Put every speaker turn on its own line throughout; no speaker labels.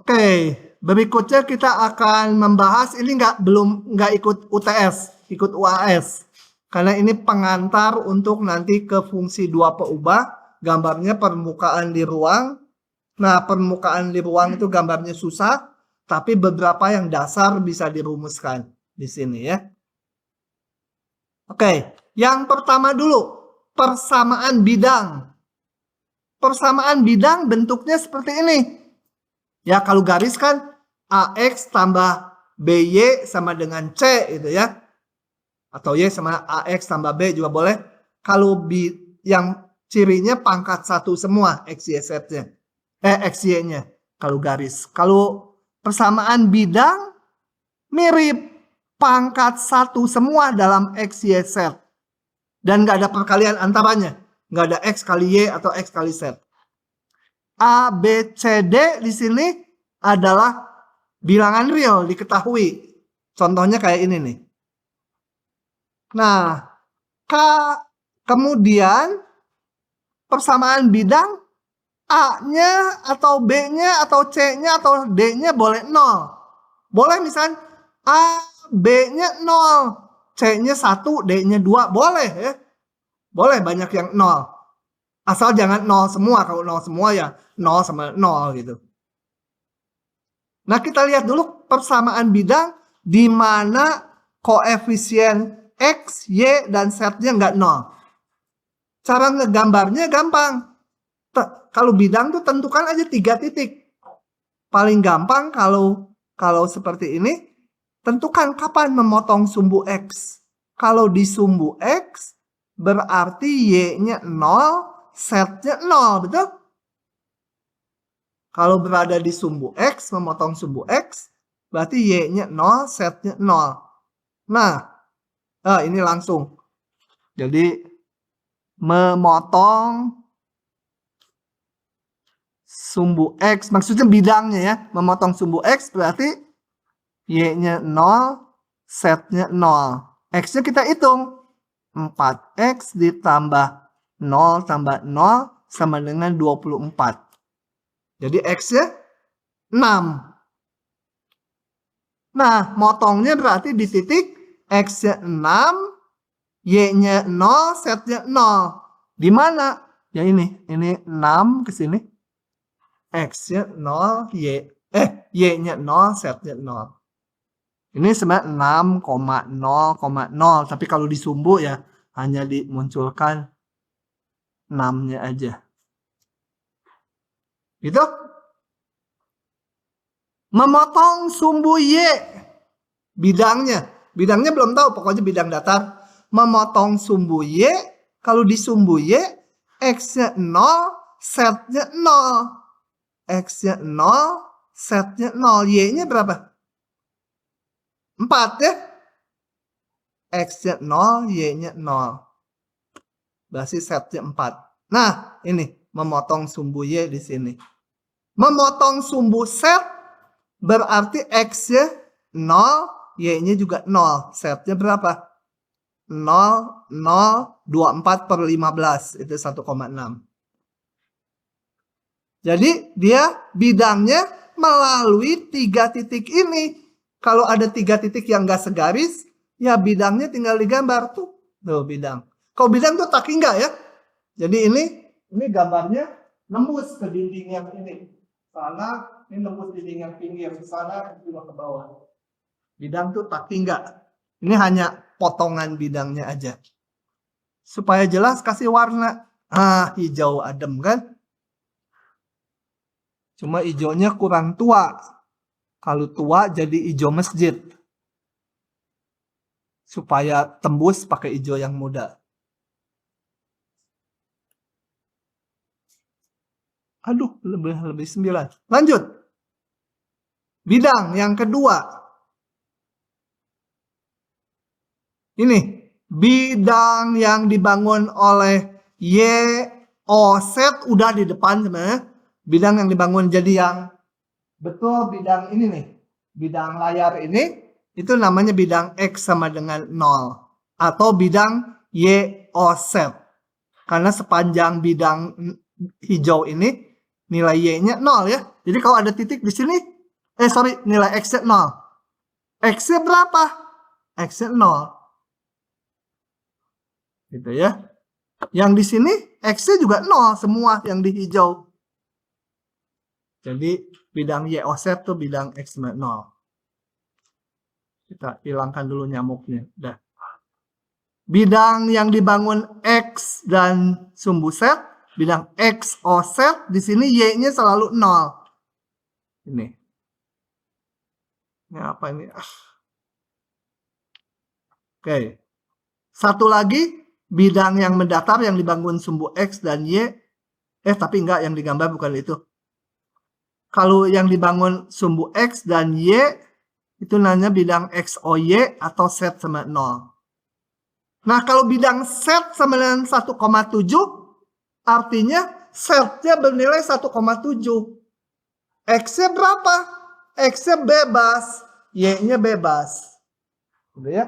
Oke, berikutnya kita akan membahas ini nggak ikut UTS, ikut UAS. Karena ini pengantar untuk nanti ke fungsi dua peubah, gambarnya permukaan di ruang. Nah, permukaan di ruang itu gambarnya susah, tapi beberapa yang dasar bisa dirumuskan di sini ya. Oke, yang pertama dulu, persamaan bidang. Persamaan bidang bentuknya seperti ini. Ya, kalau garis kan AX tambah BY sama dengan C gitu ya. Atau Y sama AX tambah B juga boleh. Kalau yang cirinya pangkat 1 semua XY setnya. XY-nya kalau garis. Kalau persamaan bidang mirip pangkat 1 semua dalam XY set. Dan nggak ada perkalian antaranya. Nggak ada X kali Y atau X kali Z. A, B, C, D di sini adalah bilangan real diketahui. Contohnya kayak ini nih. Nah, kemudian persamaan bidang A-nya atau B-nya atau C-nya atau D-nya boleh 0. Boleh misalnya A, B-nya 0, C-nya 1, D-nya 2. Boleh ya. Boleh banyak yang 0. Asal jangan 0 semua. Kalau 0 semua ya 0 sama 0 gitu. Nah, kita lihat dulu persamaan bidang di mana koefisien X, Y, dan Z-nya nggak 0. Cara ngegambarnya gampang. Kalau bidang tuh tentukan aja 3 titik. Paling gampang kalau seperti ini, tentukan kapan memotong sumbu X. Kalau di sumbu X, berarti Y-nya 0, Z-nya 0, betul? Kalau berada di sumbu X, memotong sumbu X, berarti Y-nya 0, Z-nya 0. Nah, ini langsung. Jadi, memotong sumbu X, maksudnya bidangnya ya. Memotong sumbu X berarti Y-nya 0, Z-nya 0. X-nya kita hitung. 4X ditambah 0 tambah 0 sama dengan 24. Jadi X-nya 6. Nah, motongnya berarti di titik X-nya 6, Y-nya 0, Z-nya 0. Di mana? Ya ini 6 ke sini. X-nya 0, Y-nya 0, Z-nya 0. Ini sebenarnya 6,0,0. Tapi kalau disumbu ya hanya dimunculkan 6-nya aja. Gitu? Memotong sumbu Y. Bidangnya. Bidangnya belum tahu, pokoknya bidang datar. Memotong sumbu Y. Kalau di sumbu Y, X-nya 0, Z-nya 0. X-nya 0, Z-nya 0. Y-nya berapa? 4 ya. X-nya 0, Y-nya 0. Berarti Z-nya 4. Nah, ini memotong sumbu Y di sini. Memotong sumbu Z berarti X-nya 0, Y-nya juga 0. Z-nya berapa? 0, 0, 24 per 15. Itu 1,6. Jadi dia bidangnya melalui 3 titik ini. Kalau ada 3 titik yang nggak segaris, ya bidangnya tinggal digambar tuh. Tuh bidang. Kalau bidang tuh tak enggak ya. Jadi ini gambarnya nembus ke dinding yang ini. Sana, ini nembus dinding yang pinggir. Ke sana, juga ke bawah. Bidang tuh tak enggak. Ini hanya potongan bidangnya aja. Supaya jelas kasih warna. Hijau adem kan. Cuma hijaunya kurang tua. Kalau tua jadi hijau masjid. Supaya tembus pakai hijau yang muda. Aduh, lebih 9. Lanjut. Bidang yang kedua. Ini. Bidang yang dibangun oleh YOZ udah di depan sebenarnya. Bidang yang dibangun jadi yang betul bidang ini nih. Bidang layar ini. Itu namanya bidang X sama dengan 0. Atau bidang YOZ. Karena sepanjang bidang hijau ini nilai Y-nya 0 ya. Jadi kalau ada titik di sini, nilai X-nya 0. X-nya berapa? X-nya 0. Gitu ya. Yang di sini X-nya juga 0 semua yang di hijau. Jadi bidang Y offset tuh bidang X-nya 0. Kita hilangkan dulu nyamuknya. Udah. Bidang yang dibangun X dan sumbu set, bidang X offset, di sini Y-nya selalu 0. Ini. Ini apa ini? Oke. Satu lagi, bidang yang mendatar yang dibangun sumbu X dan Y. Tapi enggak, yang digambar bukan itu. Kalau yang dibangun sumbu X dan Y, itu namanya bidang XOY atau set sama 0. Nah, kalau bidang set sama dengan 1,7, artinya setnya bernilai 1,7. X-nya berapa? X-nya bebas, Y-nya bebas. Udah ya?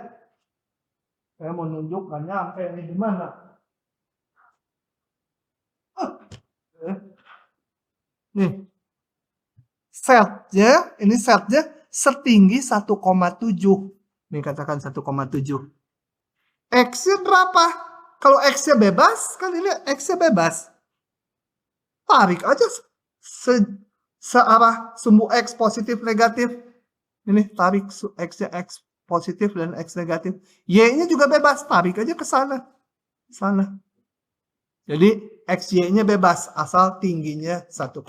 Saya mau nunjukkan nyampe ini di mana. Nih. Ini setnya setinggi 1,7. Nih katakan 1,7. X-nya berapa? Kalau X-nya bebas, kan ini X-nya bebas. Tarik aja searah sumbu X positif negatif. Ini tarik X-nya X positif dan X negatif. Y-nya juga bebas, tarik aja ke sana. Sana. Jadi XY-nya bebas asal tingginya 1,7.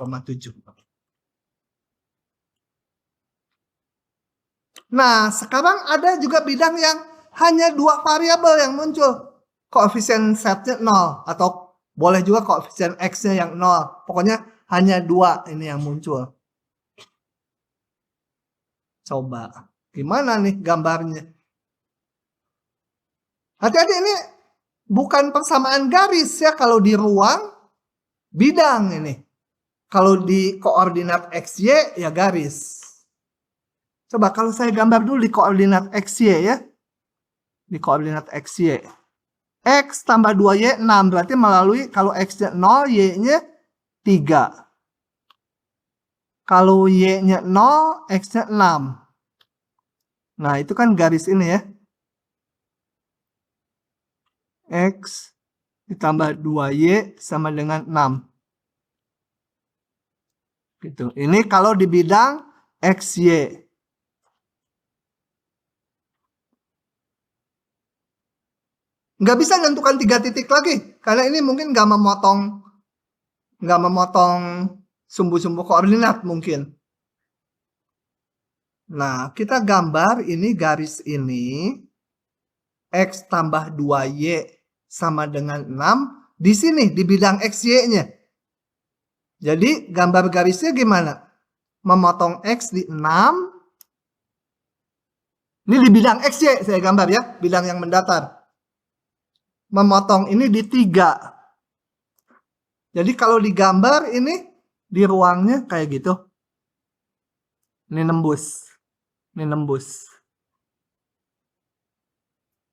Nah, sekarang ada juga bidang yang hanya 2 variabel yang muncul. Koefisien setnya 0 atau boleh juga koefisien X-nya yang 0. Pokoknya hanya 2 ini yang muncul. Coba. Gimana nih gambarnya? Hati-hati, ini bukan persamaan garis ya kalau di ruang bidang ini. Kalau di koordinat XY ya garis. Coba kalau saya gambar dulu di koordinat XY ya. Di koordinat XY. X tambah 2Y 6. Berarti melalui kalau X-nya 0, Y-nya 3. Kalau Y-nya 0, X-nya 6. Nah, itu kan garis ini ya. X ditambah 2Y sama dengan 6. Gitu. Ini kalau di bidang XY. Nggak bisa menentukan 3 titik lagi. Karena ini mungkin nggak memotong sumbu-sumbu koordinat mungkin. Nah, kita gambar ini garis ini. X tambah 2Y sama dengan 6. Di sini, di bidang XY-nya. Jadi, gambar garisnya gimana? Memotong X di 6. Ini di bidang XY saya gambar ya. Bidang yang mendatar. Memotong ini di 3. Jadi kalau digambar ini di ruangnya kayak gitu. Ini nembus. Ini nembus.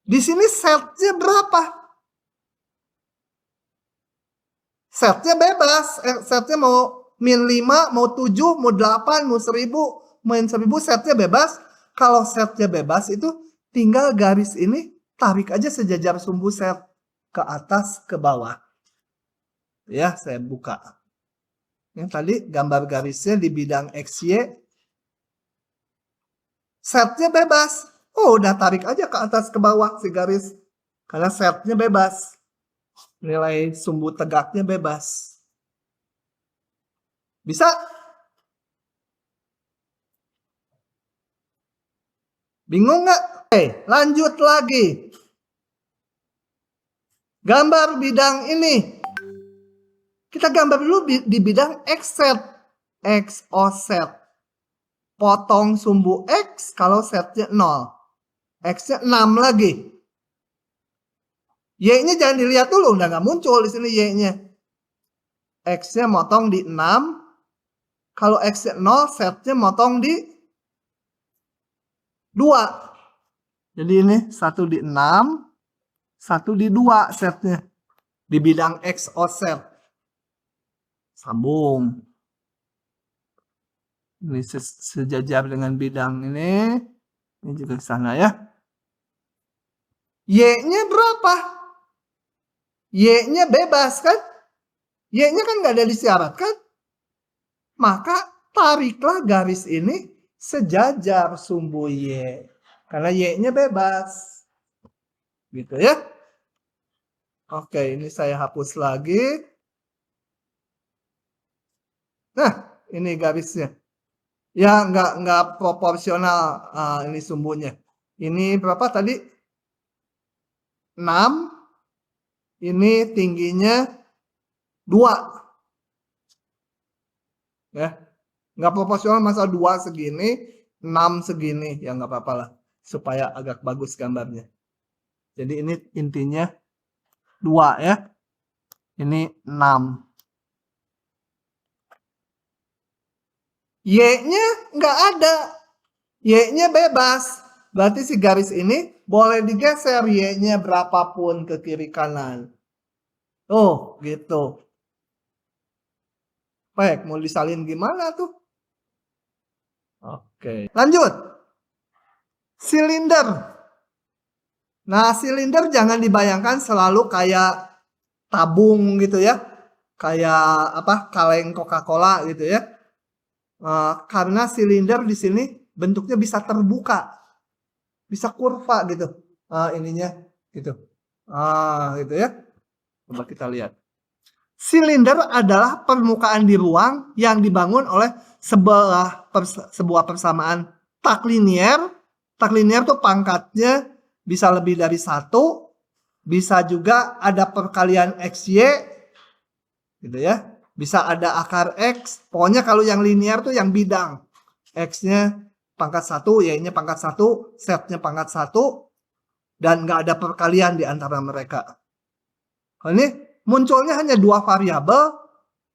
Di sini setnya berapa? Setnya bebas. Setnya mau min 5, mau 7, mau 8, mau 1000, min 1000 setnya bebas. Kalau setnya bebas itu tinggal garis ini tarik aja sejajar sumbu set ke atas ke bawah. Ya, saya buka. Yang tadi gambar garisnya di bidang XY. Setnya bebas. Oh, udah tarik aja ke atas ke bawah si garis. Karena setnya bebas. Nilai sumbu tegaknya bebas. Bisa? Bingung nggak? Oke, lanjut lagi. Gambar bidang ini. Kita gambar dulu di bidang X-set. X offset. Potong sumbu X kalau setnya 0. X-nya 6 lagi. Y-nya jangan dilihat dulu. Udah nggak muncul di sini Y-nya. X-nya motong di 6. Kalau X-nya 0, setnya motong di 2. Jadi ini 1 di 6. 1 di 2 setnya. Di bidang X offset. Sambung. Ini sejajar dengan bidang ini. Ini juga ke sana ya. Y-nya berapa? Y-nya bebas kan? Y-nya kan nggak ada disyaratkan. Maka tariklah garis ini sejajar sumbu Y. Karena Y-nya bebas. Gitu ya. Oke, ini saya hapus lagi. Nah, ini garisnya. Ya, nggak proporsional ini sumbunya. Ini berapa tadi? 6. Ini tingginya 2. Ya. Nggak proporsional, masa 2 segini, 6 segini. Ya nggak apa-apa lah. Supaya agak bagus gambarnya. Jadi ini intinya 2 ya. Ini 6. Y-nya nggak ada. Y-nya bebas. Berarti si garis ini boleh digeser Y-nya berapapun ke kiri kanan. Oh, gitu. Baik, mau disalin gimana tuh? Oke, lanjut. Silinder. Nah, silinder jangan dibayangkan selalu kayak tabung gitu ya. Kayak apa? Kaleng Coca-Cola gitu ya. Karena silinder di sini bentuknya bisa terbuka. Bisa kurva gitu. Ininya gitu. Gitu ya. Coba kita lihat. Silinder adalah permukaan di ruang yang dibangun oleh sebuah persamaan tak linier. Tak linier tuh pangkatnya bisa lebih dari 1. Bisa juga ada perkalian XY. Gitu ya. Bisa ada akar X. Pokoknya kalau yang linier tuh yang bidang. X-nya pangkat 1, Y-nya pangkat 1, Z-nya pangkat 1. Dan nggak ada perkalian di antara mereka. Ini munculnya hanya 2 variabel,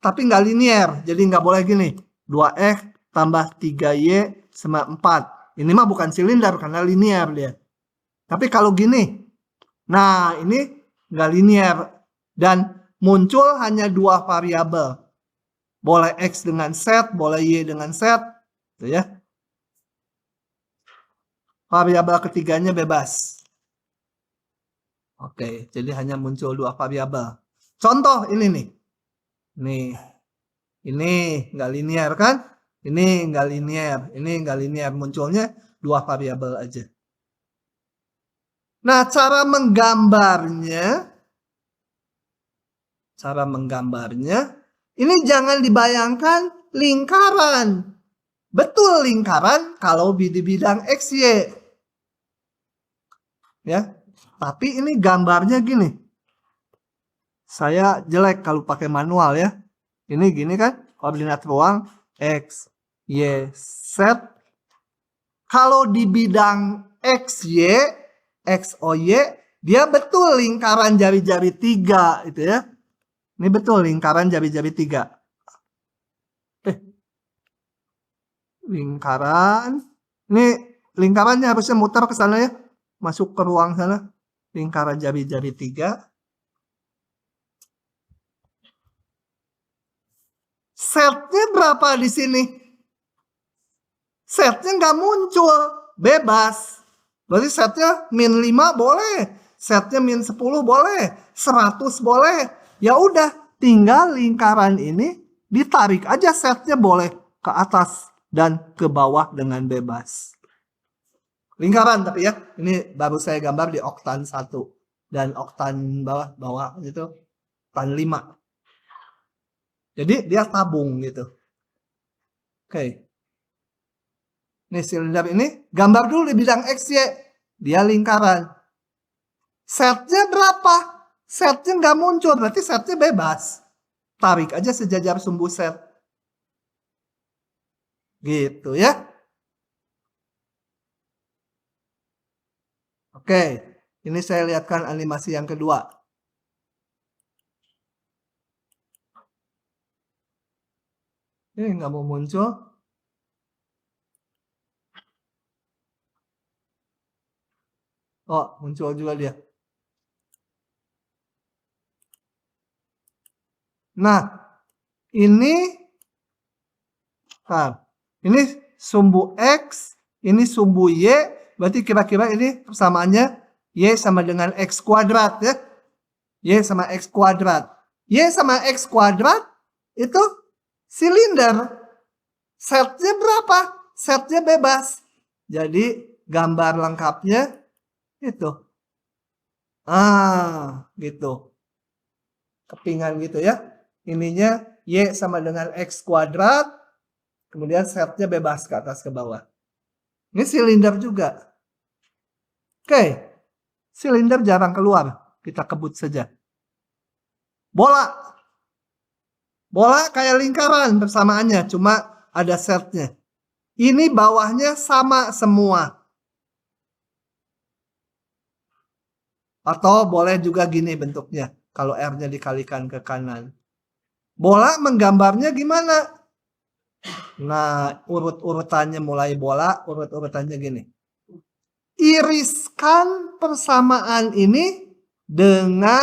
tapi nggak linier. Jadi nggak boleh gini. 2X tambah 3Y sama 4. Ini mah bukan silinder karena linier dia. Tapi kalau gini. Nah ini nggak linier. Dan muncul hanya 2 variabel. Boleh X dengan Z, boleh Y dengan Z. Gitu ya. Variabel ketiganya bebas. Oke, jadi hanya muncul 2 variabel. Contoh ini nih. Nih. Ini nggak linier kan? Ini nggak linier. Ini nggak linier. Munculnya 2 variabel aja. Nah, cara menggambarnya, ini jangan dibayangkan lingkaran. Betul lingkaran kalau di bidang XY. Ya. Tapi ini gambarnya gini. Saya jelek kalau pakai manual ya. Ini gini kan, koordinat ruang X, Y, Z. Kalau di bidang XY, XOY, dia betul lingkaran jari-jari 3 itu ya. Ini betul lingkaran jari-jari 3. Lingkaran. Ini lingkarannya harusnya muter ke sana ya. Masuk ke ruang sana. Lingkaran jari-jari 3. Setnya berapa di sini? Setnya nggak muncul. Bebas. Berarti setnya min 5 boleh. Setnya min 10 boleh. 100 boleh. Ya udah. Tinggal lingkaran ini ditarik aja setnya boleh ke atas dan ke bawah dengan bebas. Lingkaran tapi ya. Ini baru saya gambar di oktan 1. Dan oktan bawah itu oktan 5. Jadi dia tabung gitu. Oke. Nih silinder ini gambar dulu di bidang XY. Dia lingkaran. Setnya berapa? Setnya nggak muncul. Berarti setnya bebas. Tarik aja sejajar sumbu set. Gitu ya. Oke. Ini saya lihatkan animasi yang kedua. Ini nggak mau muncul. Oh, muncul juga dia. Nah, ini Ini sumbu X, ini sumbu Y, berarti kira-kira ini persamaannya Y sama dengan X kuadrat ya. Y sama X kuadrat. Y sama X kuadrat itu silinder. Setnya berapa? Setnya bebas. Jadi gambar lengkapnya itu. Gitu. Kepingan gitu ya. Ininya Y sama dengan X kuadrat. Kemudian setnya bebas ke atas ke bawah. Ini silinder juga. Oke. Silinder jarang keluar. Kita kebut saja. Bola. Bola kayak lingkaran persamaannya. Cuma ada setnya. Ini bawahnya sama semua. Atau boleh juga gini bentuknya. Kalau R-nya dikalikan ke kanan. Bola menggambarnya gimana? Nah, urut-urutannya mulai bola, urut-urutannya gini. Iriskan persamaan ini dengan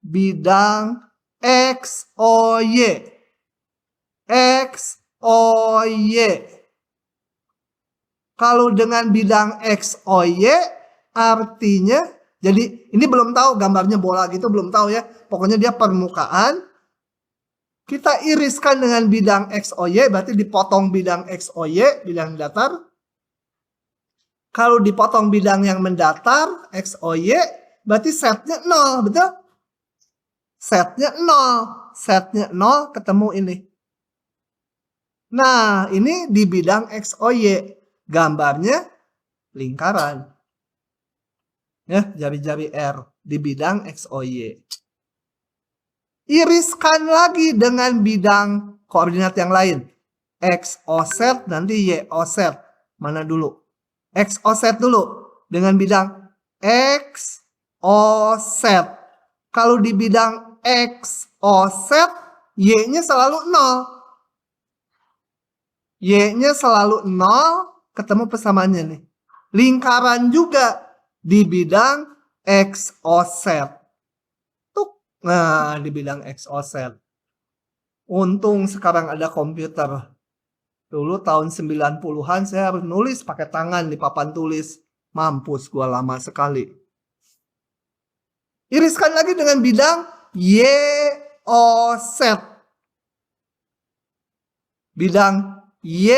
bidang X, O, Y. X, O, Y. Kalau dengan bidang X, O, Y, artinya, jadi ini belum tahu gambarnya bola gitu, belum tahu ya. Pokoknya dia permukaan. Kita iriskan dengan bidang X, O, Y, berarti dipotong bidang X, O, Y, bidang datar. Kalau dipotong bidang yang mendatar, X, O, Y, berarti setnya 0, betul? Setnya 0. Setnya 0 ketemu ini. Nah, ini di bidang X, O, Y. Gambarnya lingkaran. Ya, jari-jari R di bidang X, O, Y. Iriskan lagi dengan bidang koordinat yang lain. X offset nanti Y offset. Mana dulu? X offset dulu. Dengan bidang X offset. Kalau di bidang X offset, Y-nya selalu 0. Y-nya selalu 0. Ketemu persamaannya nih. Lingkaran juga di bidang X offset. Nah, di bidang X offset. Untung sekarang ada komputer. Dulu tahun 90-an saya harus nulis pakai tangan di papan tulis. Mampus gua lama sekali. Iriskan lagi dengan bidang Y offset. Bidang Y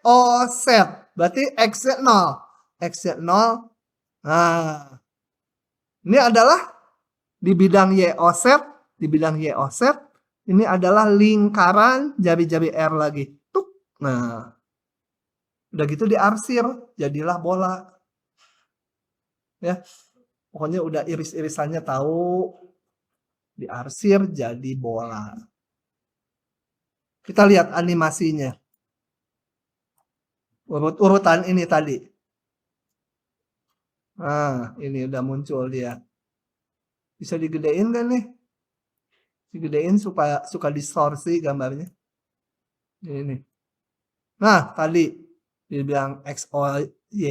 offset. Berarti X-nya 0. X-nya 0. Nah, ini adalah di bidang Y offset. Di bidang Y offset. Ini adalah lingkaran jari-jari R lagi. Tuk. Nah, udah gitu diarsir. Jadilah bola. Ya, pokoknya udah iris-irisannya tahu. Diarsir jadi bola. Kita lihat animasinya. Urut-urutan ini tadi. Nah, ini udah muncul dia. Bisa digedein kan nih? Digedein supaya suka distorsi gambarnya. Ini. Nah, tadi di bidang X, O, Y.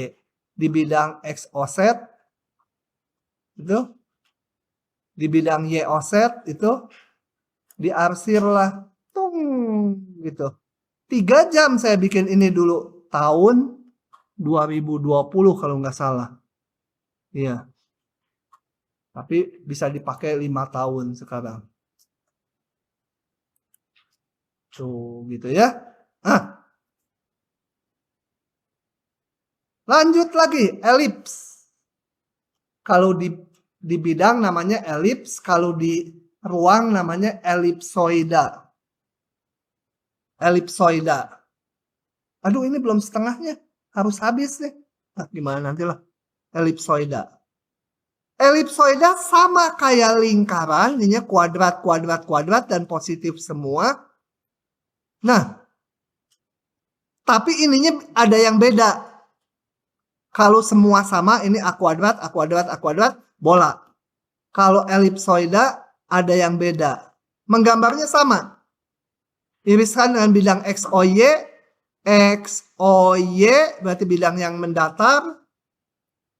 Di bidang X offset. Itu. Di bidang Y offset itu. Diarsir lah. Gitu. 3 jam saya bikin ini dulu. Tahun 2020 kalau nggak salah. Iya. Tapi bisa dipakai 5 tahun sekarang. Tuh gitu ya. Lanjut lagi. Elips. Kalau di bidang namanya elips. Kalau di ruang namanya elipsoida. Elipsoida. Aduh ini belum setengahnya. Harus habis nih. Nah, gimana nantilah. Elipsoida. Elipsoida sama kayak lingkaran. Ini kuadrat, kuadrat, kuadrat. Dan positif semua. Nah. Tapi ininya ada yang beda. Kalau semua sama. Ini A kuadrat, A kuadrat, A kuadrat. Bola. Kalau elipsoida ada yang beda. Menggambarnya sama. Iriskan dengan bidang X, O, Y. X, O, Y. Berarti bidang yang mendatar.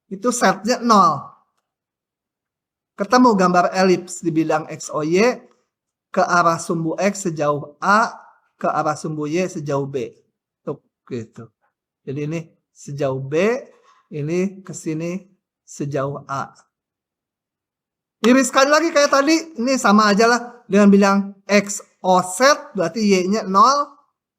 Itu setnya 0. Ketemu gambar elips di bidang X, O, Y. Ke arah sumbu X sejauh A. ke arah sumbu Y sejauh B. Tuh, gitu. Jadi ini sejauh B, ini ke sini sejauh A. Iriskan lagi kayak tadi, ini sama aja lah dengan bilang X offset, berarti Y-nya 0,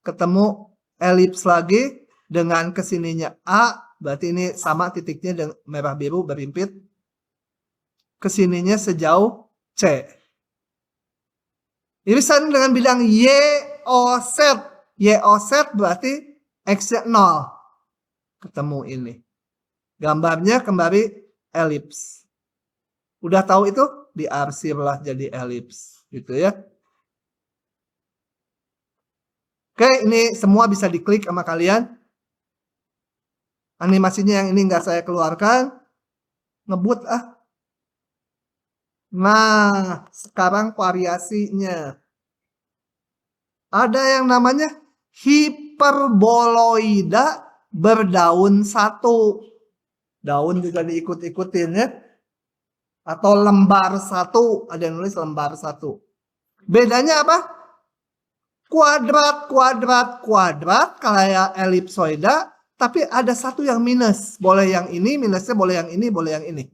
ketemu elips lagi dengan kesininya A, berarti ini sama titiknya dengan merah biru berimpit, kesininya sejauh C. Irisan dengan bilang Y offset, Y offset berarti X-nya 0, ketemu ini. Gambarnya kembali elips. Udah tahu itu? Diarsirlah jadi elips. Gitu ya. Oke, ini semua bisa diklik sama kalian. Animasinya yang ini nggak saya keluarkan. Ngebut ah. Nah, sekarang variasinya. Ada yang namanya hiperboloida berdaun satu. Daun juga diikut-ikutin ya. Atau lembar satu. Ada yang nulis lembar satu. Bedanya apa? Kuadrat, kuadrat, kuadrat. Kayak elipsoida. Tapi ada satu yang minus. Boleh yang ini, minusnya boleh yang ini, boleh yang ini.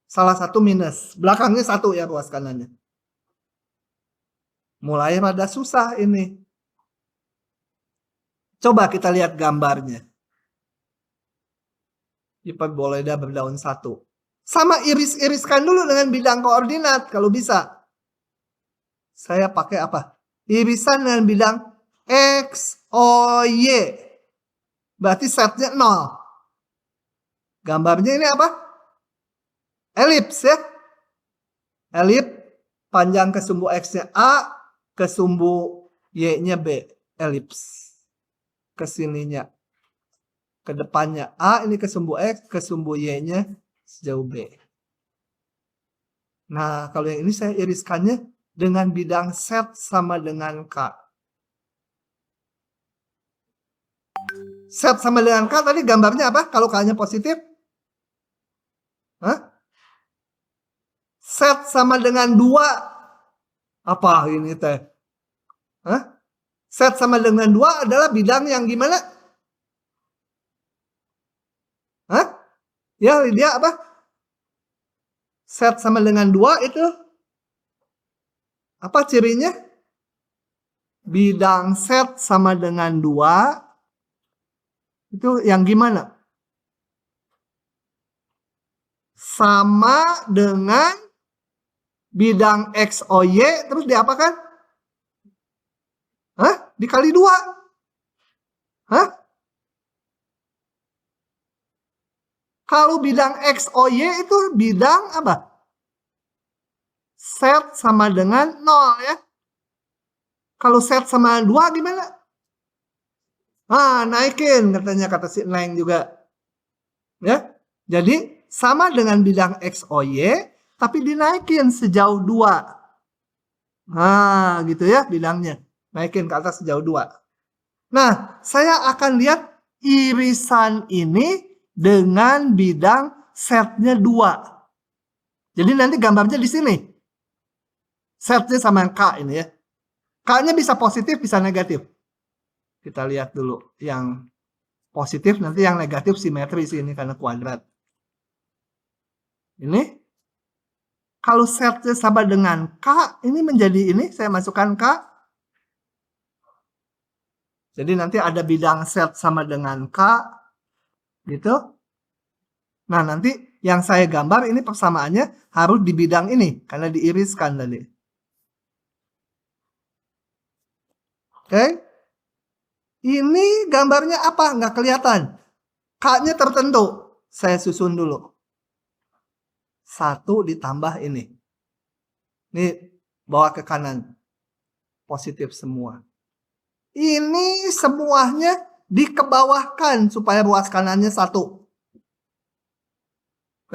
Salah satu minus. Belakangnya satu ya ruas kanannya. Mulai rada susah ini. Coba kita lihat gambarnya. Hiperboloida berdaun satu. Sama iris-iriskan dulu dengan bidang koordinat kalau bisa. Saya pakai apa? Irisan dengan bidang X, O, Y. Berarti setnya 0. Gambarnya ini apa? Elips ya. Elips panjang ke sumbu X-nya A, ke sumbu Y-nya B. Elips. Ke sininya. Ke depannya A, ini ke sumbu X, ke sumbu Y-nya sejauh B. Nah, kalau yang ini saya iriskannya dengan bidang set sama dengan K. Set sama dengan K tadi gambarnya apa? Kalau K-nya positif? Hah? Set sama dengan 2. Apa ini teh? Hah? Set sama dengan 2 adalah bidang yang gimana? Hah? Ya, dia apa? Set sama dengan 2 itu apa cirinya? Bidang set sama dengan 2 itu yang gimana? Sama dengan bidang X, O, Y terus diapakan? Hah? Dikali 2. Hah? Kalau bidang X, O, Y itu bidang apa? Set sama dengan 0 ya. Kalau set sama 2 gimana? Ah, naikin katanya kata si Neng juga. Ya. Jadi sama dengan bidang X, O, Y tapi dinaikin sejauh 2. Nah, gitu ya bidangnya. Naikin ke atas sejauh 2. Nah, saya akan lihat irisan ini dengan bidang setnya 2. Jadi nanti gambarnya di sini. Setnya sama yang K ini ya. K-nya bisa positif, bisa negatif. Kita lihat dulu yang positif, nanti yang negatif simetri sih ini karena kuadrat. Ini. Kalau setnya sama dengan K, ini menjadi ini, saya masukkan K. Jadi nanti ada bidang set sama dengan K. Gitu. Nah, nanti yang saya gambar ini persamaannya harus di bidang ini, karena diiriskan tadi. Oke. Ini gambarnya apa? Nggak kelihatan. K-nya tertentu. Saya susun dulu. 1 ditambah ini. Ini bawa ke kanan. Positif semua. Ini semuanya dikebawahkan supaya ruas kanannya 1.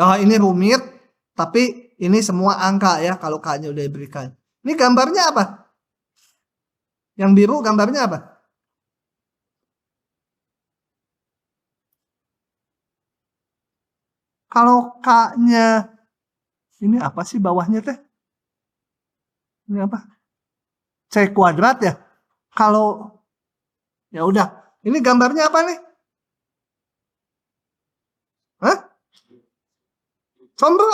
Nah, ini rumit. Tapi ini semua angka ya kalau K-nya udah diberikan. Ini gambarnya apa? Yang biru gambarnya apa? Kalau K-nya ini apa sih bawahnya teh? Ini apa? C kuadrat ya? Kalau ya udah, ini gambarnya apa nih? Hah? Combro.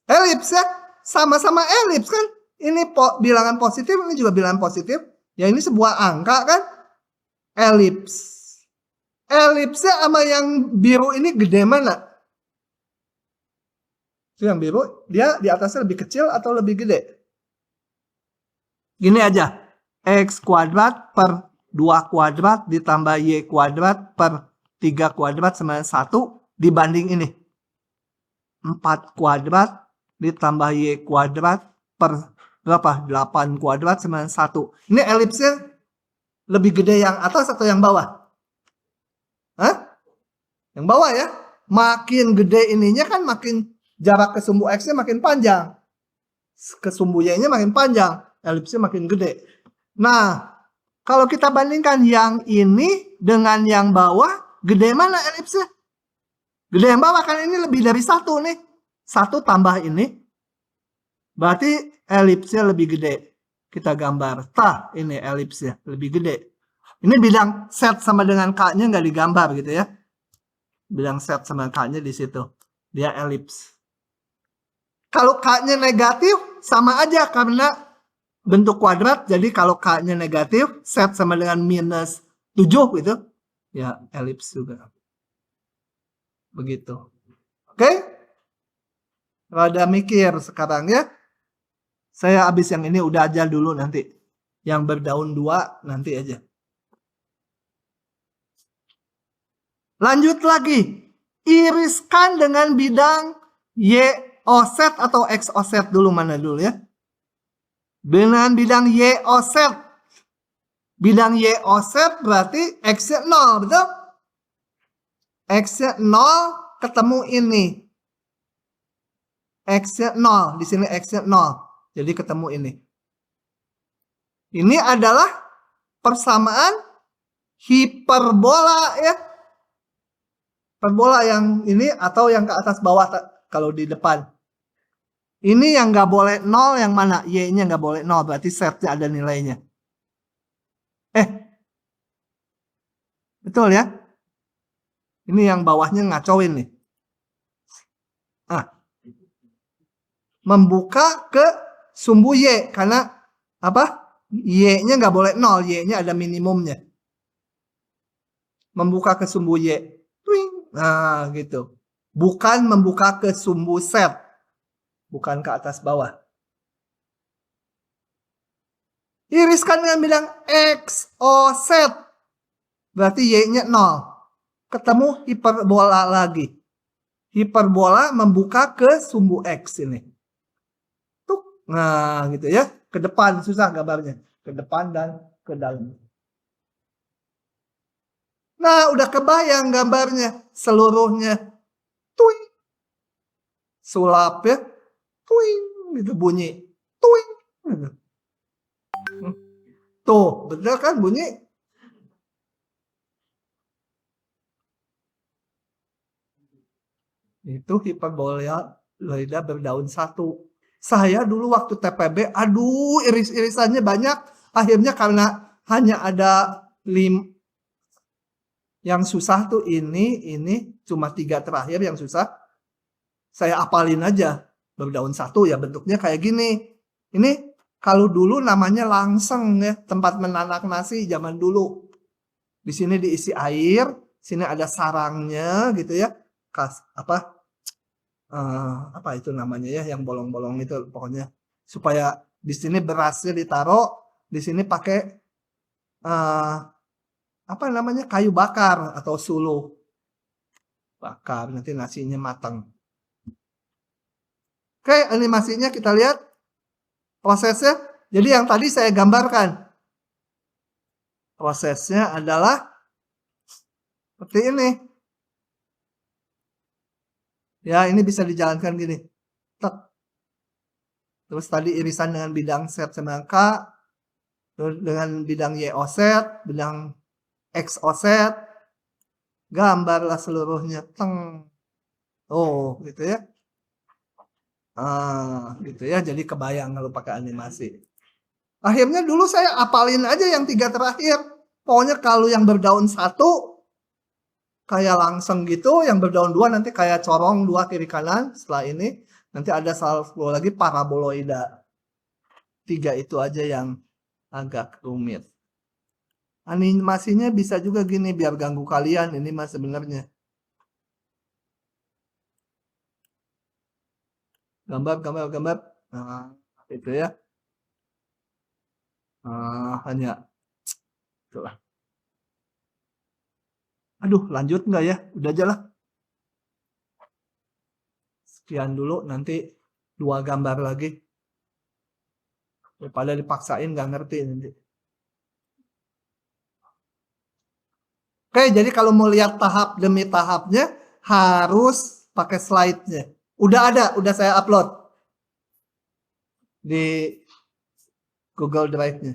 Elips ya, sama-sama elips kan? Ini bilangan positif, ini juga bilangan positif. Ya ini sebuah angka kan? Elips. Elipsnya sama yang biru ini gede mana? Itu yang biru, dia di atasnya lebih kecil atau lebih gede? Gini aja, X kuadrat per 2 kuadrat ditambah Y kuadrat per 3 kuadrat sama 1 dibanding ini. 4 kuadrat ditambah Y kuadrat per berapa? 8 kuadrat sama 1. Ini elipsnya lebih gede yang atas atau yang bawah? Hah? Yang bawah ya. Makin gede ininya kan makin jarak ke sumbu X-nya makin panjang. Ke sumbu Y-nya makin panjang. Elipsnya makin gede. Nah, kalau kita bandingkan yang ini dengan yang bawah, gede mana elipsnya? Gede yang bawah kan, ini lebih dari 1 nih. 1 tambah ini. Berarti elipsnya lebih gede. Kita gambar. Tah, ini elipsnya lebih gede. Ini bidang set sama dengan K-nya nggak digambar gitu ya. Bidang set sama K-nya di situ. Dia elips. Kalau K-nya negatif, sama aja karena bentuk kuadrat. Jadi kalau K-nya negatif, set sama dengan minus 7 gitu. Ya, elips juga. Begitu. Oke? Rada mikir sekarang ya. Saya habis yang ini udah aja dulu nanti. Yang berdaun 2 nanti aja. Lanjut lagi. Iriskan dengan bidang Y offset atau X offset dulu, mana dulu ya. Dengan bidang Y offset. Bidang Y offset berarti X-nya 0, betul? X-nya 0 ketemu ini. X-nya 0, di sini X-nya 0. Jadi ketemu ini. Ini adalah persamaan hiperbola ya. Hiperbola yang ini atau yang ke atas bawah kalau di depan. Ini yang nggak boleh 0 yang mana? Y-nya nggak boleh 0, berarti setnya ada nilainya. Betul ya? Ini yang bawahnya ngacauin nih. Membuka ke sumbu Y. Karena apa? Y-nya nggak boleh 0. Y-nya ada minimumnya. Membuka ke sumbu Y. Nah, gitu. Bukan membuka ke sumbu set. Bukan ke atas bawah. Iriskan dengan bidang X offset. Berarti Y-nya 0. Ketemu hiperbola lagi. Hiperbola membuka ke sumbu X ini. Tuh. Nah, gitu ya. Ke depan, susah gambarnya. Ke depan dan ke dalam. Nah, udah kebayang gambarnya. Seluruhnya. Tuing. Sulap ya. Tuing. Gitu bunyi. Tuing. Tuh, bener kan bunyi? Itu hiperboloida berdaun 1. Saya dulu waktu TPB, aduh iris-irisannya banyak. Akhirnya karena hanya ada 5. Yang susah tuh ini cuma 3 terakhir yang susah. Saya apalin aja. Berdaun 1 ya bentuknya kayak gini. Ini kalau dulu namanya langseng ya, tempat menanak nasi zaman dulu. Di sini diisi air, sini ada sarangnya gitu ya. Apa itu namanya ya, yang bolong-bolong itu pokoknya. Supaya di sini berasnya ditaruh, di sini pakai apa namanya, kayu bakar atau suluh. Bakar nanti nasinya matang. Oke, animasinya kita lihat prosesnya. Jadi yang tadi saya gambarkan. Prosesnya adalah seperti ini. Ya, ini bisa dijalankan gini. Terus tadi irisan dengan bidang set sama K. Terus dengan bidang Y offset, bidang X offset. Gambarlah seluruhnya. Teng. Oh, gitu ya. Gitu ya, jadi kebayang kalau pakai animasi. Akhirnya dulu saya apalin aja yang 3 terakhir. Pokoknya kalau yang berdaun 1 kayak langseng gitu, yang berdaun 2 nanti kayak corong 2 kiri kanan. Setelah ini nanti ada 1 lagi paraboloida. 3 itu aja yang agak rumit. Animasinya bisa juga gini biar ganggu kalian, ini mah sebenarnya. Gambar. Nah, itu ya. Hanya itulah. Aduh, lanjut nggak ya? Udah aja lah. Sekian dulu, nanti 2 gambar lagi. Daripada dipaksain nggak ngerti nanti. Oke, jadi kalau mau lihat tahap demi tahapnya harus pakai slide-nya. Udah ada, udah saya upload di Google Drive-nya.